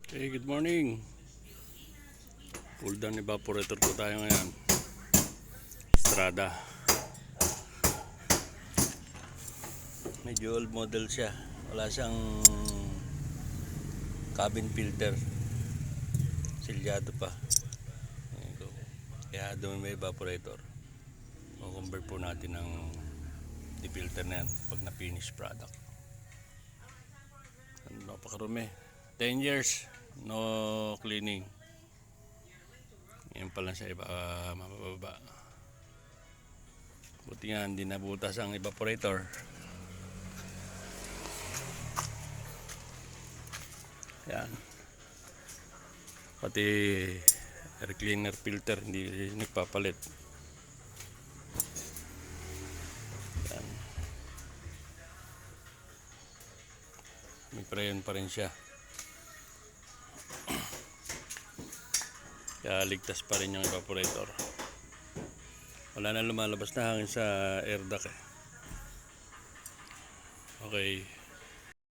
Hey, good morning. Cool down evaporator po tayo ngayon. Strada. Medyo old model siya. Wala siyang cabin filter. Silyado pa. Kaya doon may evaporator. Convert po natin ng filter na yan pag na-finish product. Napakarumi. 10 years. No cleaning. Yan pa lang siya mababa. Buti nga hindi nabutas ang evaporator. Yan. Pati air cleaner filter hindi nagpapalit. Yan. May prayon pa rin siya. Kaya ligtas pa rin yung evaporator. Wala na lumalabas na hangin sa air duct eh. Okay.